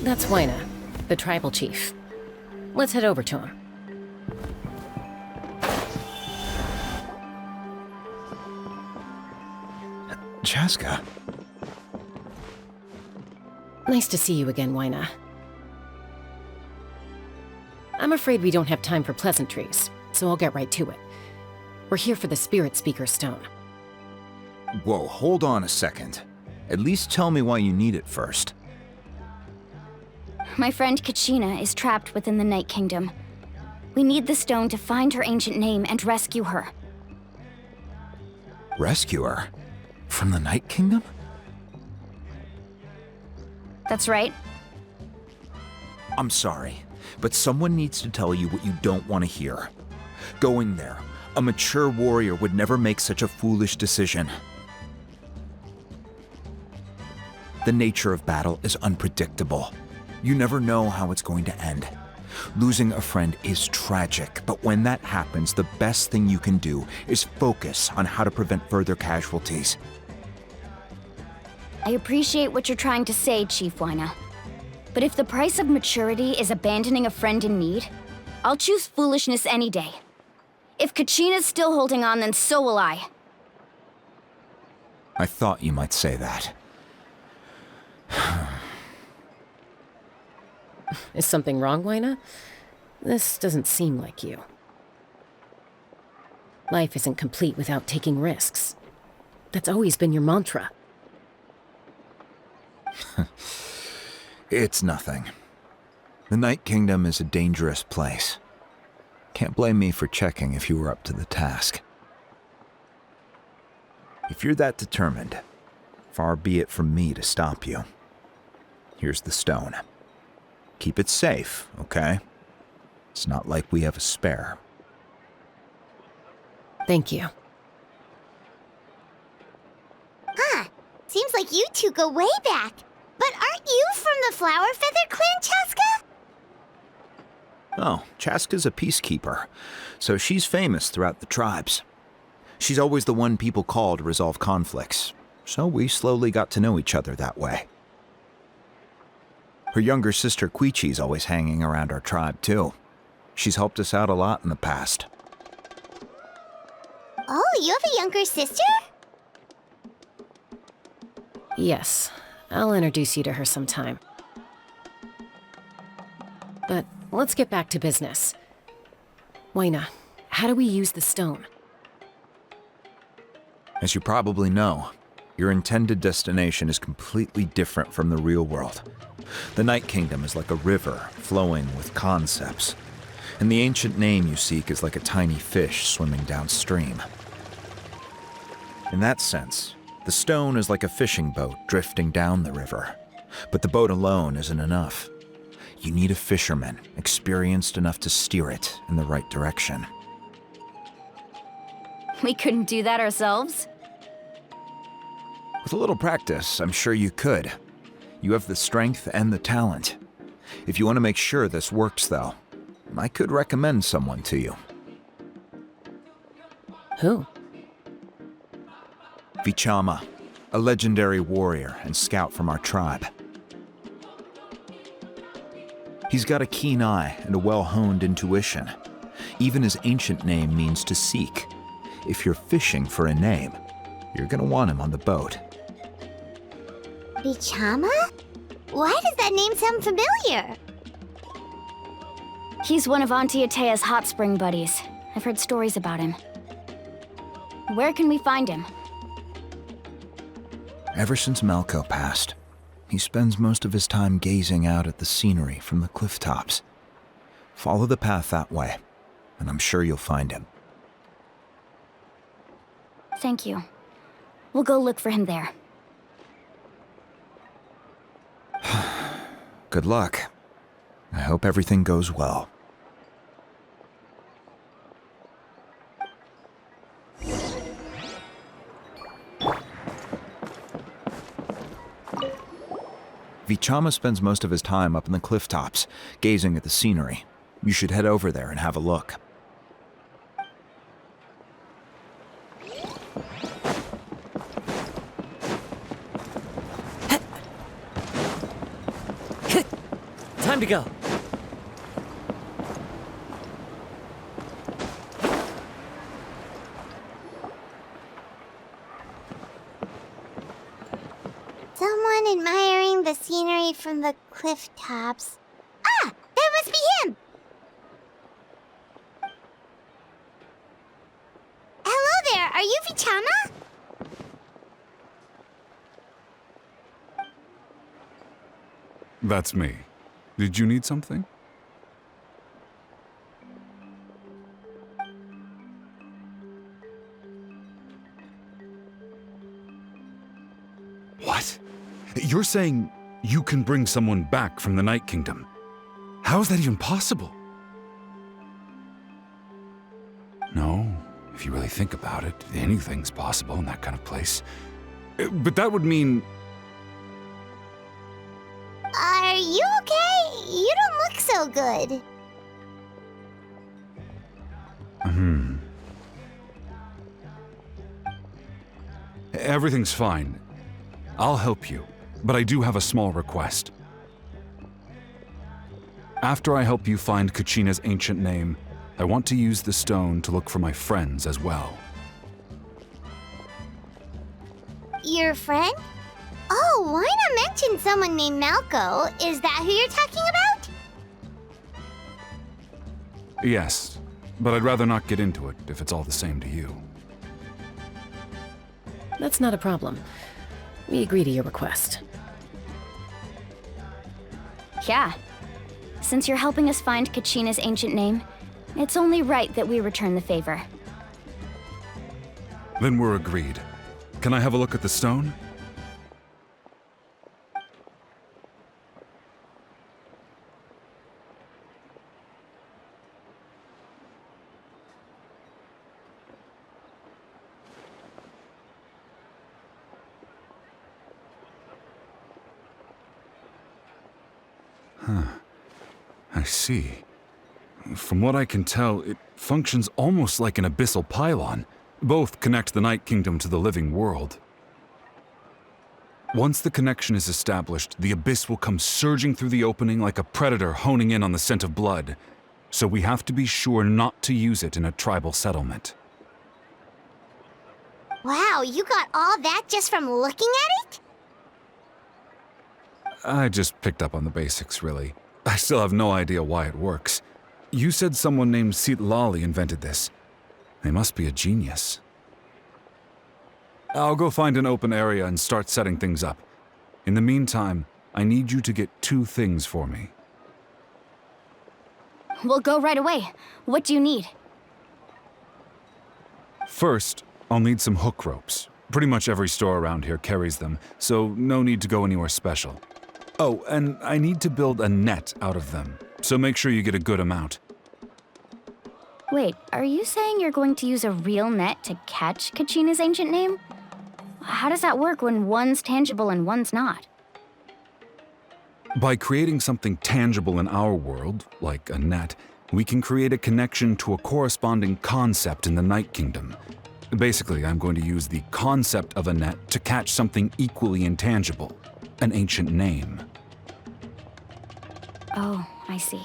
That's Waina, the tribal chief. Let's head over to him. Chaska. Nice to see you again, Waina. I'm afraid we don't have time for pleasantries, so I'll get right to it. We're here for the Spirit Speaker Stone. Whoa, hold on a second. At least tell me why you need it first. My friend Kachina is trapped within the Night Kingdom. We need the stone to find her ancient name and rescue her. Rescue her? From the Night Kingdom? That's right. I'm sorry, but someone needs to tell you what you don't want to hear. Going there, a mature warrior would never make such a foolish decision. The nature of battle is unpredictable. You never know how it's going to end. Losing a friend is tragic, but when that happens, the best thing you can do is focus on how to prevent further casualties. I appreciate what you're trying to say, Chief Waina. But if the price of maturity is abandoning a friend in need, I'll choose foolishness any day. If Kachina's still holding on, then so will I. I thought you might say that. Is something wrong, Waina? This doesn't seem like you. Life isn't complete without taking risks. That's always been your mantra. It's nothing. The Night Kingdom is a dangerous place. Can't blame me for checking if you were up to the task. If you're that determined, far be it from me to stop you. Here's the stone. Keep it safe, okay? It's not like we have a spare. Thank you. Seems like you two go way back. But aren't you from the Flower Feather Clan, Chaska? Oh, Chaska's a peacekeeper, so she's famous throughout the tribes. She's always the one people call to resolve conflicts, so we slowly got to know each other that way. Her younger sister Quichi's always hanging around our tribe, too. She's helped us out a lot in the past. Oh, you have a younger sister? Yes, I'll introduce you to her sometime. But let's get back to business. Waina, how do we use the stone? As you probably know, your intended destination is completely different from the real world. The Night Kingdom is like a river flowing with concepts, and the ancient name you seek is like a tiny fish swimming downstream. In that sense, the stone is like a fishing boat drifting down the river, but the boat alone isn't enough. You need a fisherman experienced enough to steer it in the right direction. We couldn't do that ourselves? With a little practice, I'm sure you could. You have the strength and the talent. If you want to make sure this works, though, I could recommend someone to you. Who? Vichama, a legendary warrior and scout from our tribe. He's got a keen eye and a well-honed intuition. Even his ancient name means to seek. If you're fishing for a name, you're gonna want him on the boat. Vichama? Why does that name sound familiar? He's one of Auntie Atea's hot spring buddies. I've heard stories about him. Where can we find him? Ever since Malko passed, he spends most of his time gazing out at the scenery from the cliff tops. Follow the path that way, and I'm sure you'll find him. Thank you. We'll go look for him there. Good luck. I hope everything goes well. Vichama spends most of his time up in the cliff tops, gazing at the scenery. You should head over there and have a look. Time to go. Someone admiring the scenery from the cliff tops. Ah! That must be him! Hello there, are you Vichama? That's me. Did you need something? What? You're saying you can bring someone back from the Night Kingdom? How is that even possible? No, if you really think about it, anything's possible in that kind of place. But that would mean... Are you okay? You don't look so good. Everything's fine. I'll help you, but I do have a small request. After I help you find Kachina's ancient name, I want to use the stone to look for my friends as well. Your friend? Oh, why not mention someone named Malco? Is that who you're talking about? Yes, but I'd rather not get into it if it's all the same to you. That's not a problem. We agree to your request. Yeah. Since you're helping us find Kachina's ancient name, it's only right that we return the favor. Then we're agreed. Can I have a look at the stone? I see. From what I can tell, it functions almost like an abyssal pylon. Both connect the Night Kingdom to the living world. Once the connection is established, the abyss will come surging through the opening like a predator honing in on the scent of blood. So we have to be sure not to use it in a tribal settlement. Wow, you got all that just from looking at it? I just picked up on the basics, really. I still have no idea why it works. You said someone named Citlali invented this. They must be a genius. I'll go find an open area and start setting things up. In the meantime, I need you to get 2 things for me. We'll go right away. What do you need? First, I'll need some hook ropes. Pretty much every store around here carries them, so no need to go anywhere special. Oh, and I need to build a net out of them, so make sure you get a good amount. Wait, are you saying you're going to use a real net to catch Kachina's ancient name? How does that work when one's tangible and one's not? By creating something tangible in our world, like a net, we can create a connection to a corresponding concept in the Night Kingdom. Basically, I'm going to use the concept of a net to catch something equally intangible, an ancient name. Oh, I see.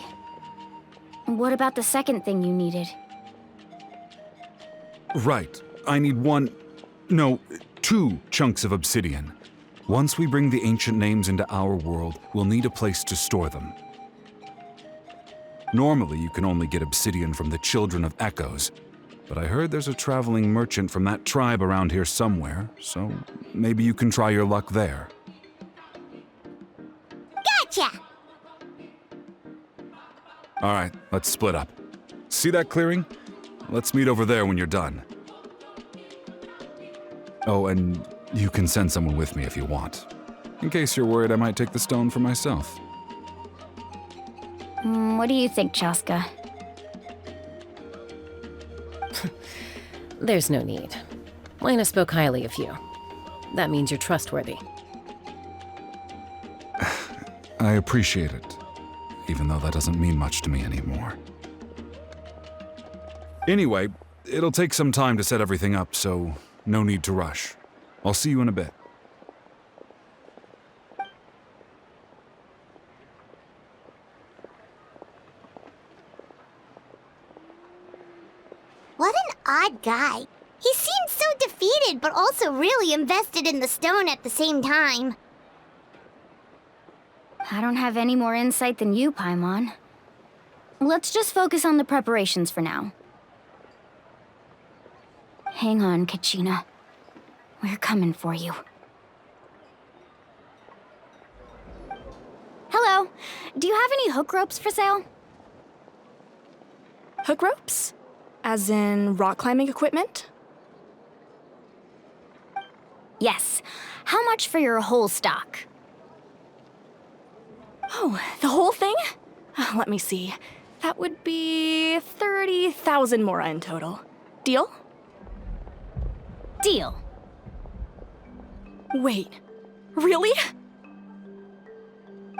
What about the second thing you needed? Right. I need 2 chunks of obsidian. Once we bring the ancient names into our world, we'll need a place to store them. Normally, you can only get obsidian from the Children of Echoes, but I heard there's a traveling merchant from that tribe around here somewhere, so maybe you can try your luck there. Gotcha! All right, let's split up. See that clearing? Let's meet over there when you're done. Oh, and you can send someone with me if you want. In case you're worried I might take the stone for myself. What do you think, Chaska? There's no need. Lena spoke highly of you. That means you're trustworthy. I appreciate it, even though that doesn't mean much to me anymore. Anyway, it'll take some time to set everything up, so no need to rush. I'll see you in a bit. What an odd guy. He seemed so defeated, but also really invested in the stone at the same time. I don't have any more insight than you, Paimon. Let's just focus on the preparations for now. Hang on, Kachina. We're coming for you. Hello. Do you have any hook ropes for sale? Hook ropes? As in rock climbing equipment? Yes. How much for your whole stock? Oh, the whole thing? Let me see. That would be 30,000 mora in total. Deal? Deal. Wait, really?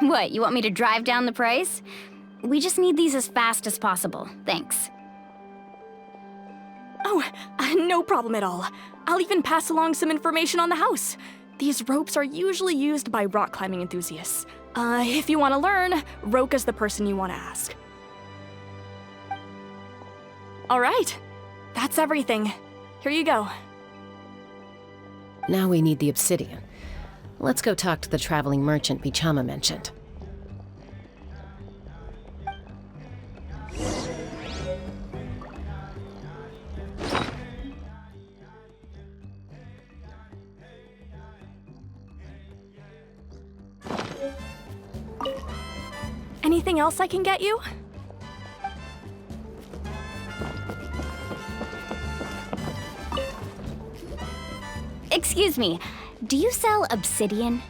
What, you want me to drive down the price? We just need these as fast as possible. Thanks. Oh, no problem at all. I'll even pass along some information on the house. These ropes are usually used by rock climbing enthusiasts. If you want to learn, Roka's the person you want to ask. All right, that's everything. Here you go. Now we need the obsidian. Let's go talk to the traveling merchant Vichama mentioned. Anything else I can get you? Excuse me, do you sell obsidian?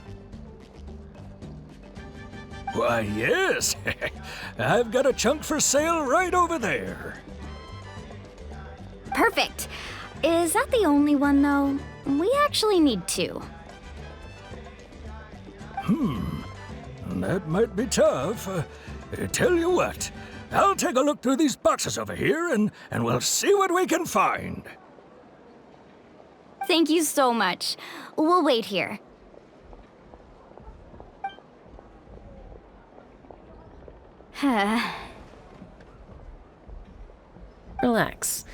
Why, yes. I've got a chunk for sale right over there. Perfect. Is that the only one, though? We actually need two. That might be tough. Tell you what, I'll take a look through these boxes over here and we'll see what we can find. Thank you so much. We'll wait here. Relax.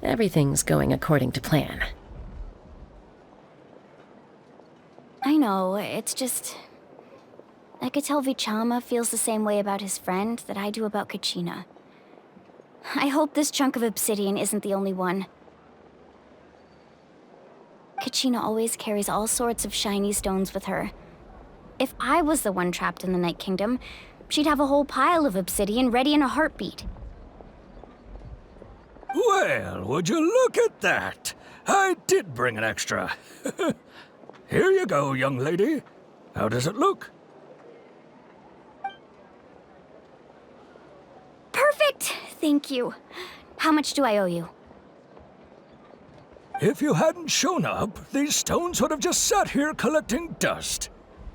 Everything's going according to plan. I know, it's just... I could tell Vichama feels the same way about his friend that I do about Kachina. I hope this chunk of obsidian isn't the only one. Kachina always carries all sorts of shiny stones with her. If I was the one trapped in the Night Kingdom, she'd have a whole pile of obsidian ready in a heartbeat. Well, would you look at that? I did bring an extra. Here you go, young lady. How does it look? Perfect! Thank you. How much do I owe you? If you hadn't shown up, these stones would have just sat here collecting dust.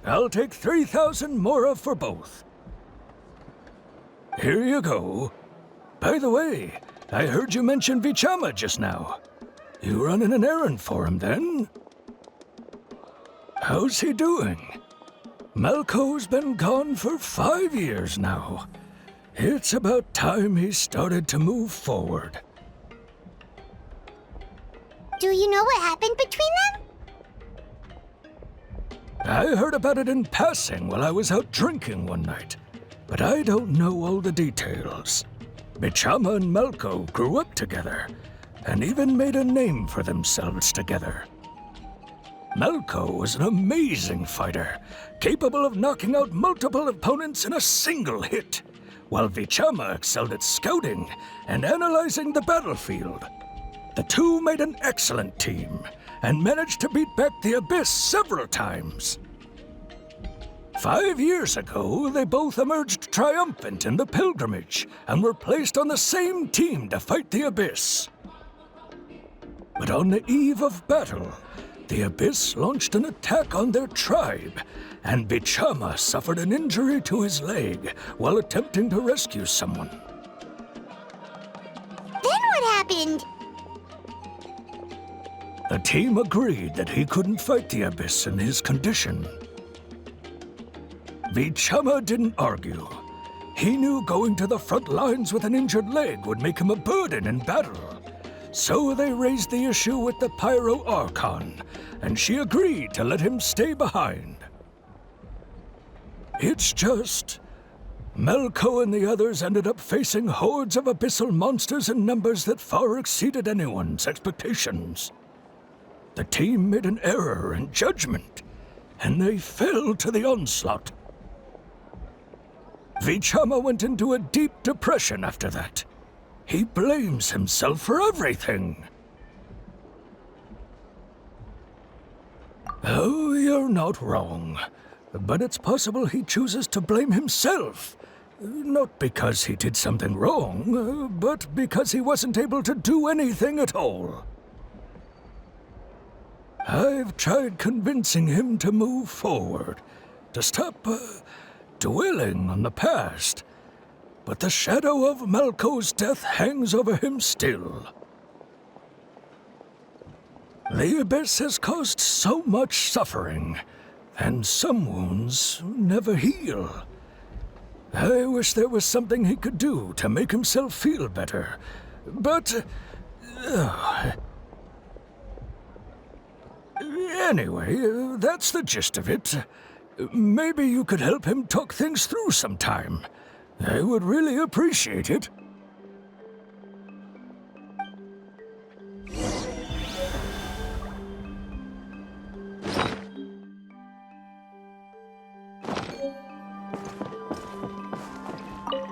I'll take 3,000 mora for both. Here you go. By the way, I heard you mention Vichama just now. You running an errand for him, then? How's he doing? Malko's been gone for 5 years now. It's about time he started to move forward. Do you know what happened between them? I heard about it in passing while I was out drinking one night, but I don't know all the details. Vichama and Malko grew up together, and even made a name for themselves together. Malko was an amazing fighter, capable of knocking out multiple opponents in a single hit, while Vichama excelled at scouting and analyzing the battlefield. The two made an excellent team, and managed to beat back the Abyss several times. 5 years ago, they both emerged triumphant in the pilgrimage, and were placed on the same team to fight the Abyss. But on the eve of battle, the Abyss launched an attack on their tribe, and Vichama suffered an injury to his leg while attempting to rescue someone. Then what happened? The team agreed that he couldn't fight the Abyss in his condition. Vichama didn't argue. He knew going to the front lines with an injured leg would make him a burden in battle, So they raised the issue with the Pyro Archon, and she agreed to let him stay behind. It's just, Melko and the others ended up facing hordes of abyssal monsters in numbers that far exceeded anyone's expectations. The team made an error in judgment, and they fell to the onslaught. Vichama went into a deep depression after that. He blames himself for everything. Oh, you're not wrong. But it's possible he chooses to blame himself. Not because he did something wrong, but because he wasn't able to do anything at all. I've tried convincing him to move forward, to stop dwelling on the past. But the shadow of Malko's death hangs over him still. The Abyss has caused so much suffering, and some wounds never heal. I wish there was something he could do to make himself feel better, but... Anyway, that's the gist of it. Maybe you could help him talk things through sometime. I would really appreciate it.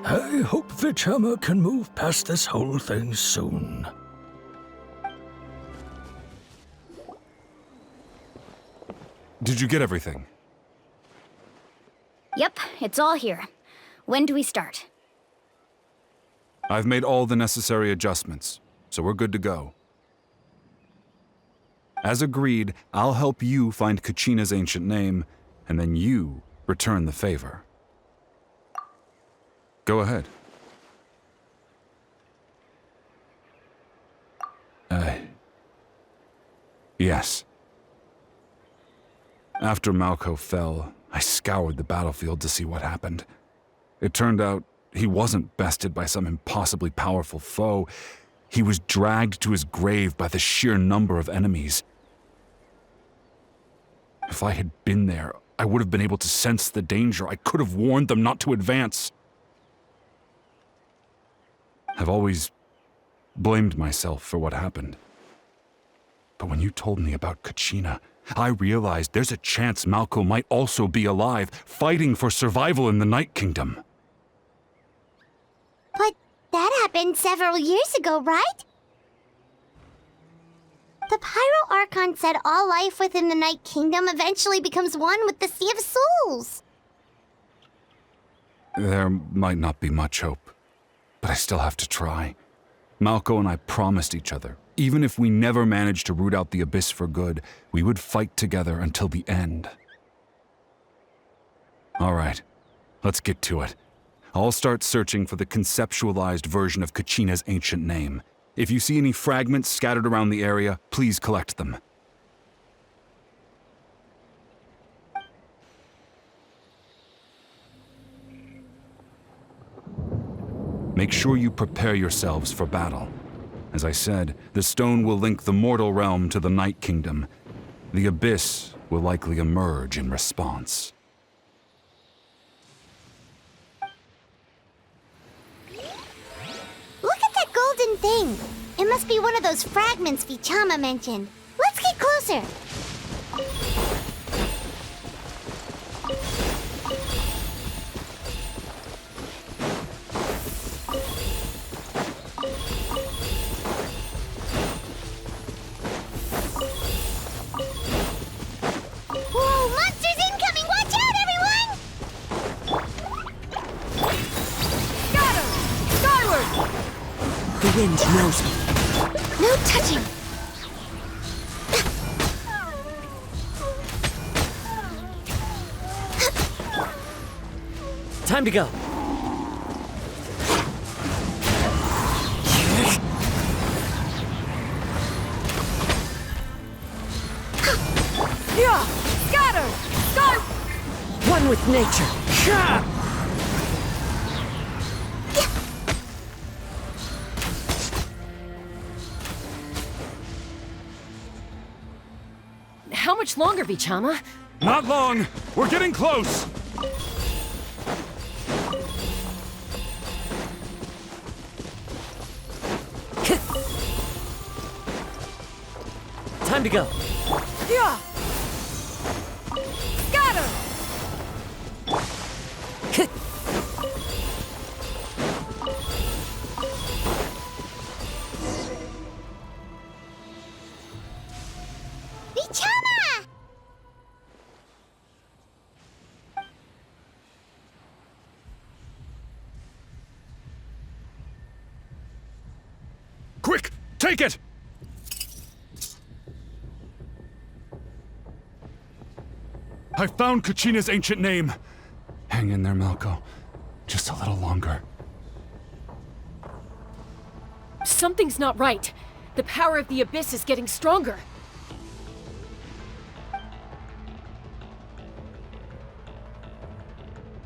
I hope Vichama can move past this whole thing soon. Did you get everything? Yep, it's all here. When do we start? I've made all the necessary adjustments, so we're good to go. As agreed, I'll help you find Kachina's ancient name, and then you return the favor. Go ahead. Yes. After Malko fell, I scoured the battlefield to see what happened. It turned out he wasn't bested by some impossibly powerful foe. He was dragged to his grave by the sheer number of enemies. If I had been there, I would have been able to sense the danger. I could have warned them not to advance. I've always blamed myself for what happened. But when you told me about Kachina, I realized there's a chance Malko might also be alive, fighting for survival in the Night Kingdom. But that happened several years ago, right? The Pyro Archon said all life within the Night Kingdom eventually becomes one with the Sea of Souls. There might not be much hope, but I still have to try. Malko and I promised each other, even if we never managed to root out the Abyss for good, we would fight together until the end. All right, let's get to it. I'll start searching for the conceptualized version of Kachina's ancient name. If you see any fragments scattered around the area, please collect them. Make sure you prepare yourselves for battle. As I said, the stone will link the mortal realm to the Night Kingdom. The Abyss will likely emerge in response. Look at that golden thing. It must be one of those fragments Vichama mentioned. Let's get closer. Whoa, monsters incoming! Watch out, everyone! The wind knows me. No touching! Time to go. Yeah! Scatter! Start! One with nature. much longer, Vichama? Not long! We're getting close! Time to go. Yeah! Scatter! Vichama! Quick! Take it! I found Kachina's ancient name. Hang in there, Malko. Just a little longer. Something's not right. The power of the Abyss is getting stronger.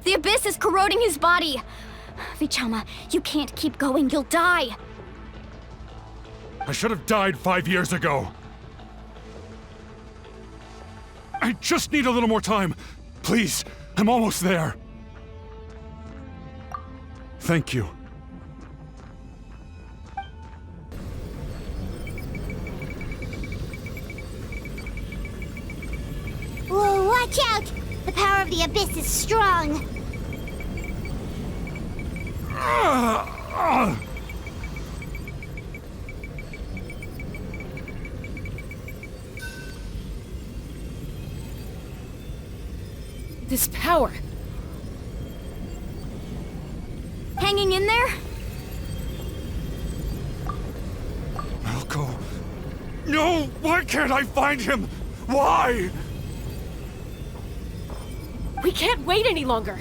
The Abyss is corroding his body! Vichama, you can't keep going, you'll die! I should have died 5 years ago. I just need a little more time. Please, I'm almost there. Thank you. Whoa, watch out! The power of the Abyss is strong. This power. Hanging in there? Malko. No! Why can't I find him? Why? We can't wait any longer.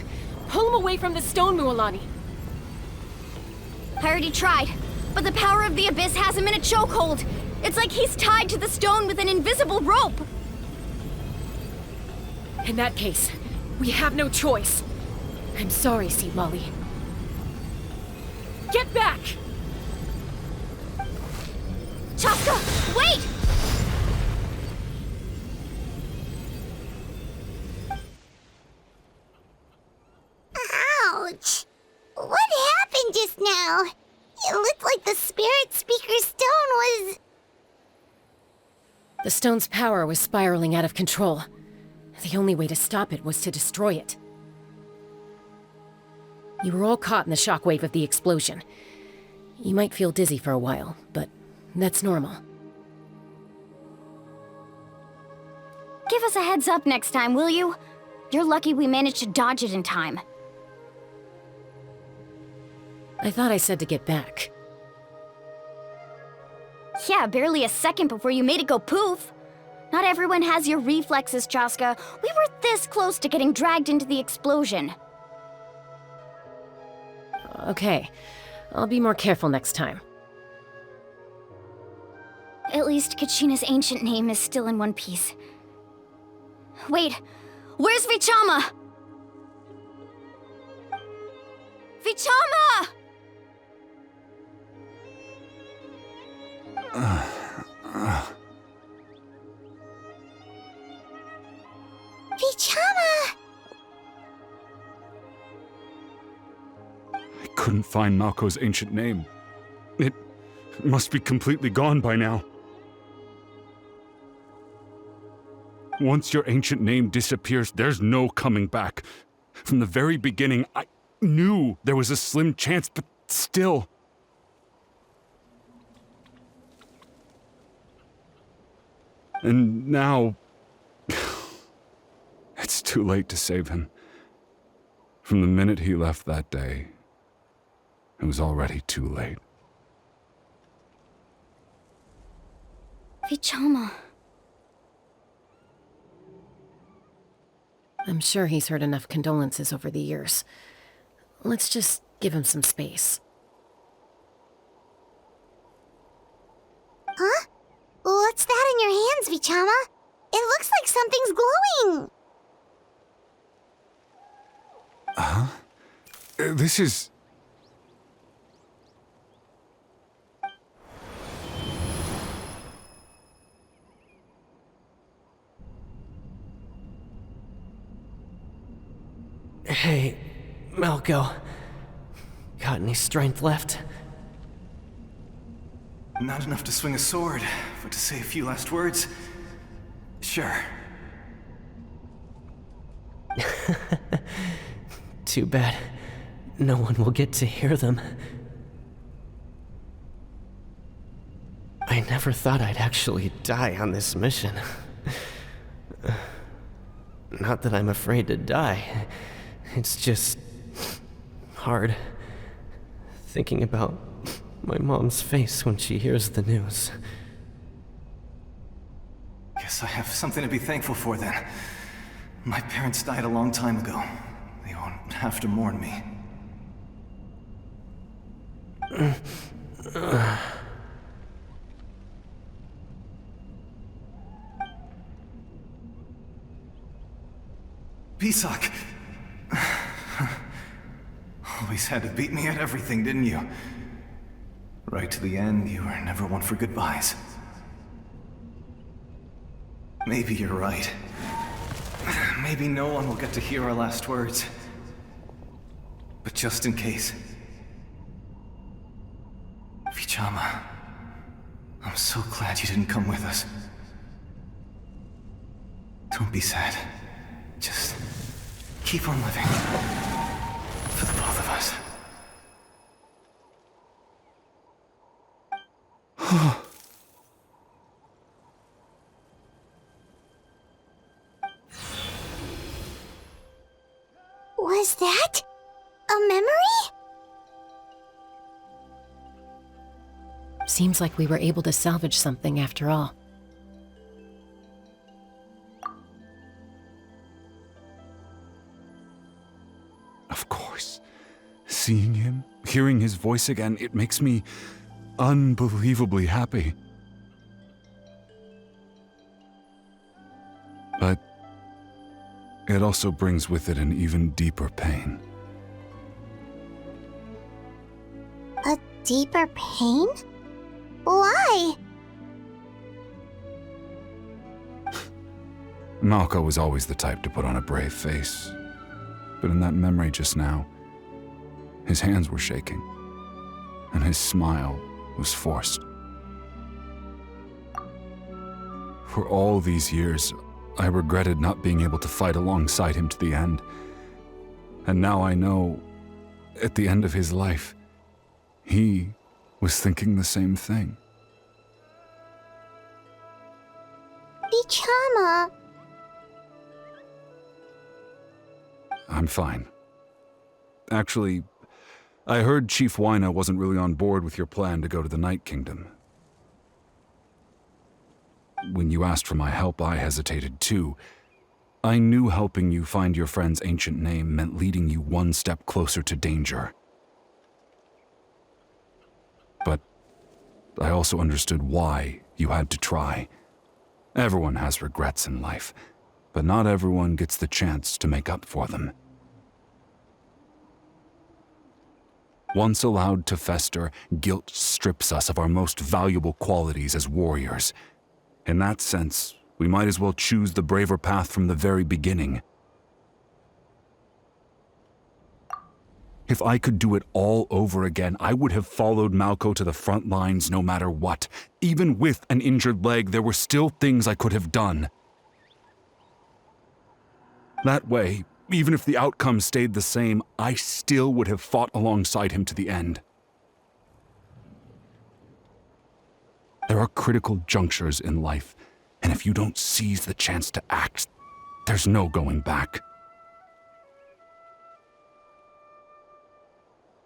Pull him away from the stone, Mualani. I already tried, but the power of the Abyss has him in a chokehold. It's like he's tied to the stone with an invisible rope. In that case, we have no choice. I'm sorry, Sea Molly. Get back! Chaska, wait! Ouch! What happened just now? It looked like the Spirit Speaker's stone was... The stone's power was spiraling out of control. The only way to stop it was to destroy it. You were all caught in the shockwave of the explosion. You might feel dizzy for a while, but that's normal. Give us a heads up next time, will you? You're lucky we managed to dodge it in time. I thought I said to get back. Yeah, barely a second before you made it go poof. Not everyone has your reflexes, Chaska. We were this close to getting dragged into the explosion. Okay, I'll be more careful next time. At least Kachina's ancient name is still in one piece. Wait, where's Vichama? Vichama! Vichama! I couldn't find Malko's ancient name. It must be completely gone by now. Once your ancient name disappears, there's no coming back. From the very beginning, I knew there was a slim chance, but still. And now... it's too late to save him. From the minute he left that day, it was already too late. Vichama. I'm sure he's heard enough condolences over the years. Let's just give him some space. Huh? What's that in your hands, Vichama? It looks like something's glowing! This is... Hey, Malco. Got any strength left? Not enough to swing a sword, but to say a few last words? Sure. Too bad. No one will get to hear them. I never thought I'd actually die on this mission. Not that I'm afraid to die. It's just hard thinking about my mom's face when she hears the news. Guess I have something to be thankful for then. My parents died a long time ago. They won't have to mourn me. Pisak! Always had to beat me at everything, didn't you? Right to the end, you were never one for goodbyes. Maybe you're right. Maybe no one will get to hear our last words. But just in case... Vichama, I'm so glad you didn't come with us. Don't be sad. Just keep on living. For the both of us. Was that a memory? Seems like we were able to salvage something after all. Of course. Seeing him, hearing his voice again, it makes me unbelievably happy. But it also brings with it an even deeper pain. A deeper pain? Why? Malco was always the type to put on a brave face. But in that memory just now, his hands were shaking, and his smile was forced. For all these years, I regretted not being able to fight alongside him to the end. And now I know, at the end of his life, he was thinking the same thing. Vichama. I'm fine. Actually, I heard Chief Wyna wasn't really on board with your plan to go to the Night Kingdom. When you asked for my help, I hesitated too. I knew helping you find your friend's ancient name meant leading you one step closer to danger. But I also understood why you had to try. Everyone has regrets in life, but not everyone gets the chance to make up for them. Once allowed to fester, guilt strips us of our most valuable qualities as warriors. In that sense, we might as well choose the braver path from the very beginning. If I could do it all over again, I would have followed Malco to the front lines no matter what. Even with an injured leg, there were still things I could have done. That way, even if the outcome stayed the same, I still would have fought alongside him to the end. There are critical junctures in life, and if you don't seize the chance to act, there's no going back.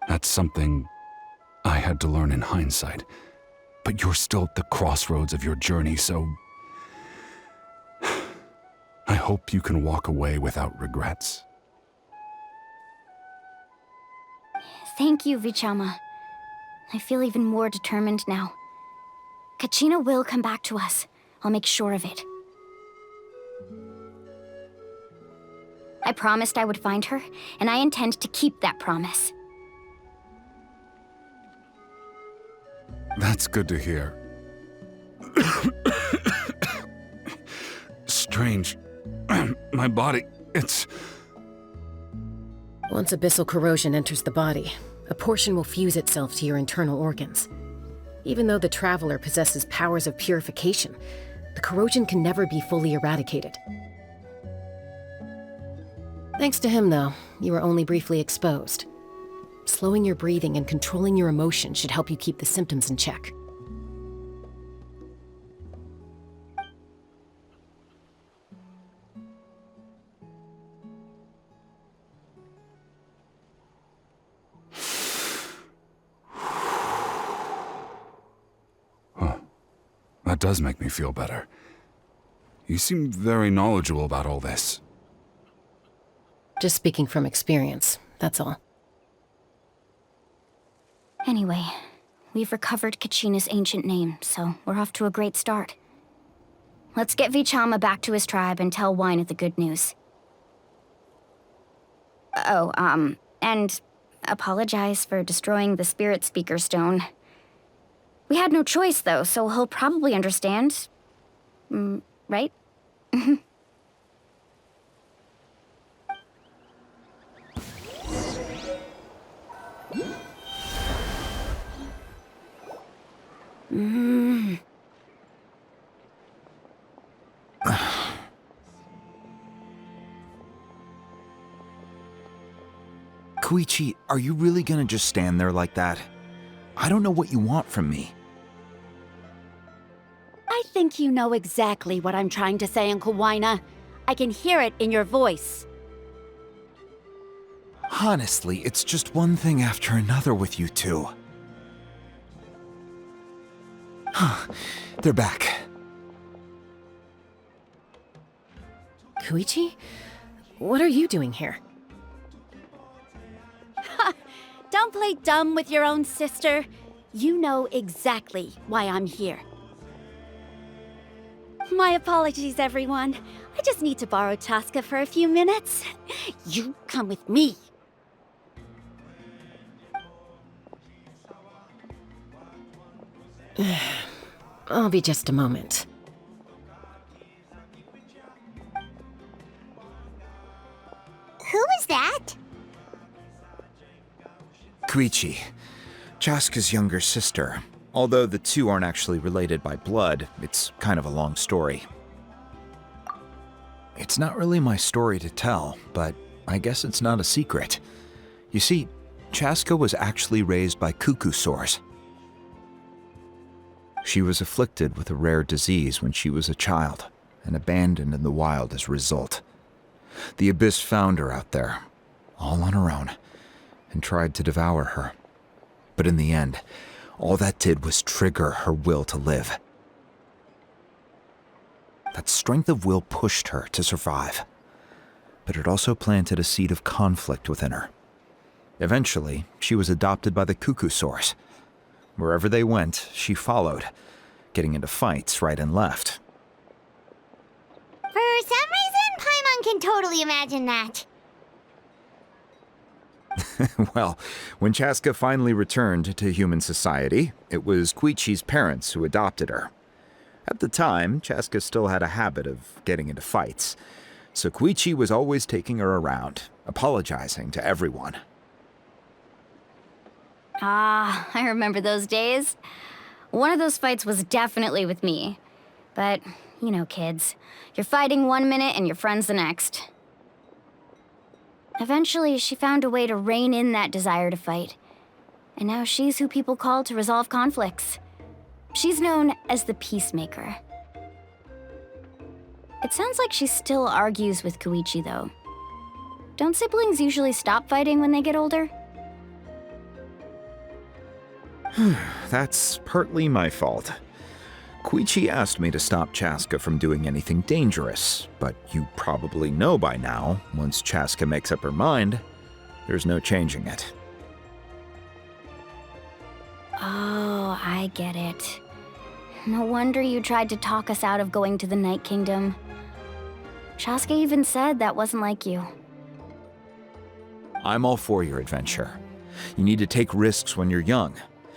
That's something I had to learn in hindsight, but you're still at the crossroads of your journey, so I hope you can walk away without regrets. Thank you, Vichama. I feel even more determined now. Kachina will come back to us. I'll make sure of it. I promised I would find her, and I intend to keep that promise. That's good to hear. Strange. My body, it's... Once abyssal corrosion enters the body, a portion will fuse itself to your internal organs. Even though the Traveler possesses powers of purification, the corrosion can never be fully eradicated. Thanks to him, though, you were only briefly exposed. Slowing your breathing and controlling your emotions should help you keep the symptoms in check. That does make me feel better. You seem very knowledgeable about all this. Just speaking from experience, that's all. Anyway, we've recovered Kachina's ancient name, so we're off to a great start. Let's get Vichama back to his tribe and tell Wina the good news. Oh, and apologize for destroying the Spirit Speaker Stone. We had no choice, though, so he'll probably understand. Right? Koichi, are you really gonna just stand there like that? I don't know what you want from me. I think you know exactly what I'm trying to say, Uncle Wina. I can hear it in your voice. Honestly, it's just one thing after another with you two. They're back. Koichi? What are you doing here? Don't play dumb with your own sister. You know exactly why I'm here. My apologies, everyone. I just need to borrow Chaska for a few minutes. You come with me. I'll be just a moment. Who was that? Koichi, Chaska's younger sister. Although the two aren't actually related by blood, it's kind of a long story. It's not really my story to tell, but I guess it's not a secret. You see, Chaska was actually raised by Cuckoosaurs. She was afflicted with a rare disease when she was a child, and abandoned in the wild as a result. The Abyss found her out there, all on her own, and tried to devour her. But in the end, all that did was trigger her will to live. That strength of will pushed her to survive, but it also planted a seed of conflict within her. Eventually, she was adopted by the Cuckoosaurs. Wherever they went, she followed, getting into fights right and left. For some reason, Paimon can totally imagine that. Well, when Chaska finally returned to human society, it was Koichi's parents who adopted her. At the time, Chaska still had a habit of getting into fights, so Koichi was always taking her around, apologizing to everyone. Ah, I remember those days. One of those fights was definitely with me. But, you know, kids. You're fighting one minute and your friend's the next. Eventually, she found a way to rein in that desire to fight. And now she's who people call to resolve conflicts. She's known as the Peacemaker. It sounds like she still argues with Koichi, though. Don't siblings usually stop fighting when they get older? That's partly my fault. Koichi asked me to stop Chaska from doing anything dangerous, but you probably know by now, once Chaska makes up her mind, there's no changing it. Oh, I get it. No wonder you tried to talk us out of going to the Night Kingdom. Chaska even said that wasn't like you. I'm all for your adventure. You need to take risks when you're young,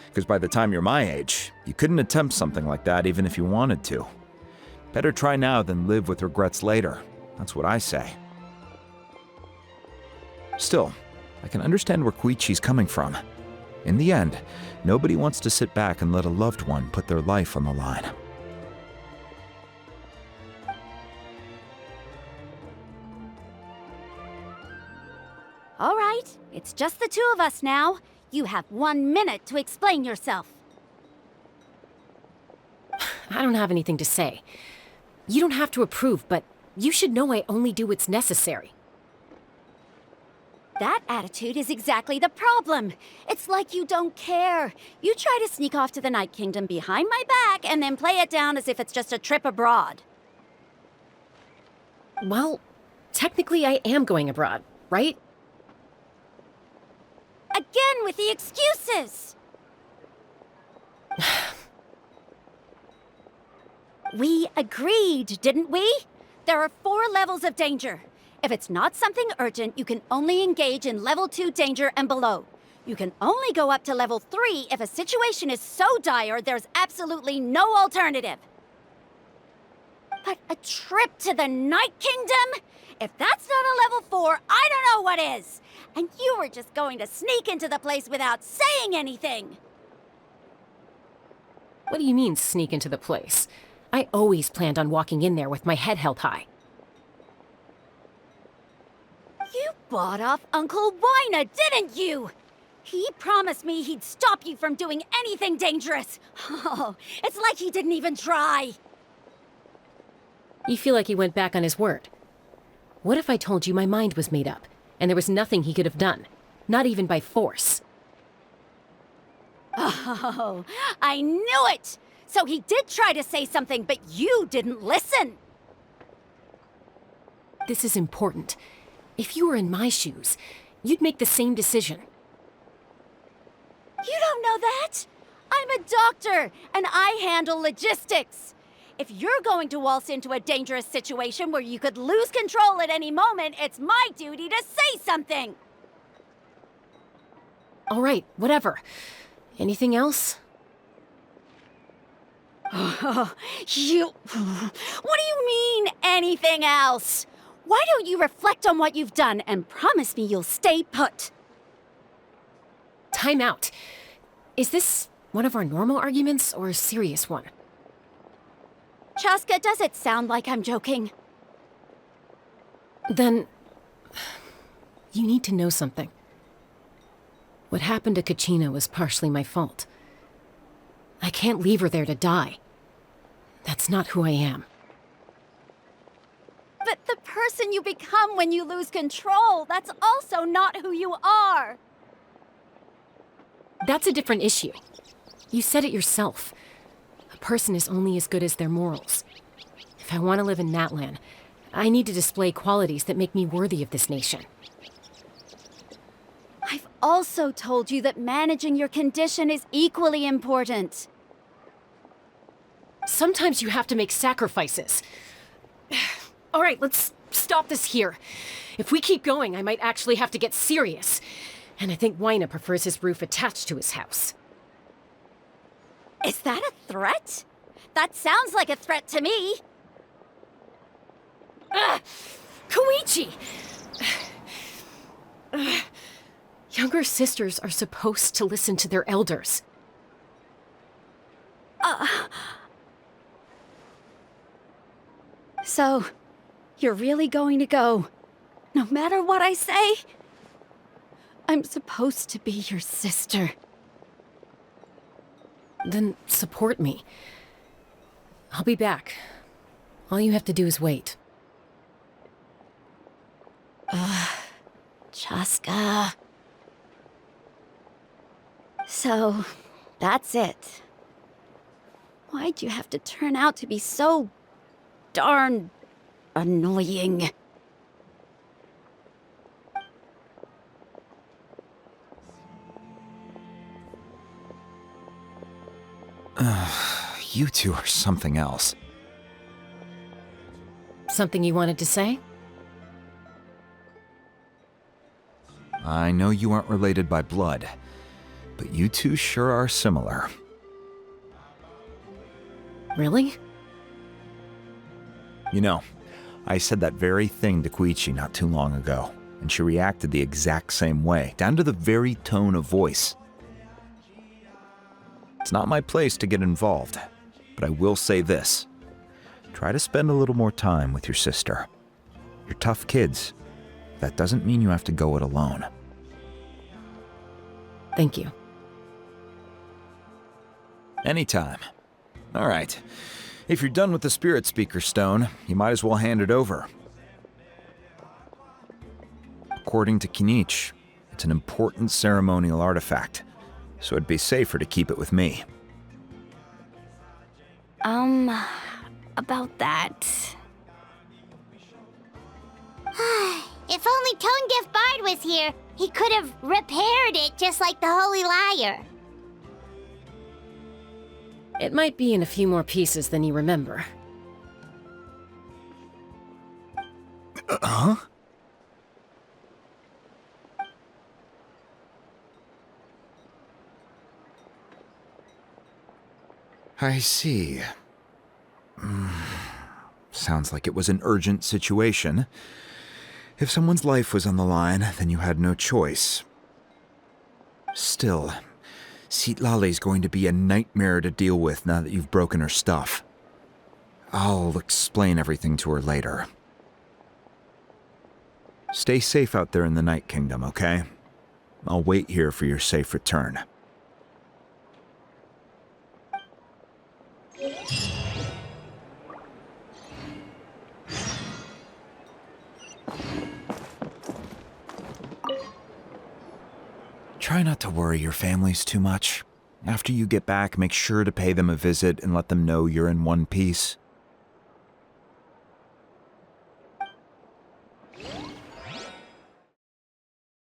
because by the time you're my age, you couldn't attempt something like that even if you wanted to. Better try now than live with regrets later. That's what I say. Still, I can understand where Koichi's coming from. In the end, nobody wants to sit back and let a loved one put their life on the line. All right, it's just the two of us now. You have 1 minute to explain yourself. I don't have anything to say. You don't have to approve, but you should know I only do what's necessary. That attitude is exactly the problem. It's like you don't care. You try to sneak off to the Night Kingdom behind my back and then play it down as if it's just a trip abroad. Well, technically I am going abroad, right? Again with the excuses! We agreed, didn't we? There are 4 levels of danger. If it's not something urgent, you can only engage in level 2 danger and below. You can only go up to level 3 if a situation is so dire there's absolutely no alternative. But a trip to the Night Kingdom? If that's not a level 4, I don't know what is! And you were just going to sneak into the place without saying anything! What do you mean, sneak into the place? I always planned on walking in there with my head held high. You bought off Uncle Wina, didn't you? He promised me he'd stop you from doing anything dangerous. Oh, it's like he didn't even try. You feel like he went back on his word. What if I told you my mind was made up, and there was nothing he could have done? Not even by force. Oh, I knew it! So he did try to say something, but you didn't listen. This is important. If you were in my shoes, you'd make the same decision. You don't know that? I'm a doctor, and I handle logistics. If you're going to waltz into a dangerous situation where you could lose control at any moment, it's my duty to say something. All right, whatever. Anything else? What do you mean, anything else? Why don't you reflect on what you've done and promise me you'll stay put? Time out. Is this one of our normal arguments or a serious one? Chaska, does it sound like I'm joking? Then, you need to know something. What happened to Kachina was partially my fault. I can't leave her there to die. That's not who I am. But the person you become when you lose control, that's also not who you are. That's a different issue. You said it yourself. A person is only as good as their morals. If I want to live in Natlan, I need to display qualities that make me worthy of this nation. I've also told you that managing your condition is equally important. Sometimes you have to make sacrifices. All right, let's stop this here. If we keep going, I might actually have to get serious. And I think Wina prefers his roof attached to his house. Is that a threat? That sounds like a threat to me. Koichi! Younger sisters are supposed to listen to their elders. So, you're really going to go, no matter what I say? I'm supposed to be your sister. Then support me. I'll be back. All you have to do is wait. Chaska. So, that's it. Why'd you have to turn out to be so darn annoying? You two are something else. Something you wanted to say? I know you aren't related by blood, but you two sure are similar. Really? You know, I said that very thing to Koichi not too long ago, and she reacted the exact same way, down to the very tone of voice. It's not my place to get involved, but I will say this. Try to spend a little more time with your sister. You're tough kids. That doesn't mean you have to go it alone. Thank you. Anytime. All right. If you're done with the Spirit Speaker Stone, you might as well hand it over. According to Kinich, it's an important ceremonial artifact, so it'd be safer to keep it with me. About that. If only Tonegif Bard was here, he could have repaired it just like the Holy Liar. It might be in a few more pieces than you remember. Huh? I see. Sounds like it was an urgent situation. If someone's life was on the line, then you had no choice. Still, Citlali's going to be a nightmare to deal with now that you've broken her stuff. I'll explain everything to her later. Stay safe out there in the Night Kingdom, okay? I'll wait here for your safe return. Try not to worry your families too much. After you get back, make sure to pay them a visit and let them know you're in one piece.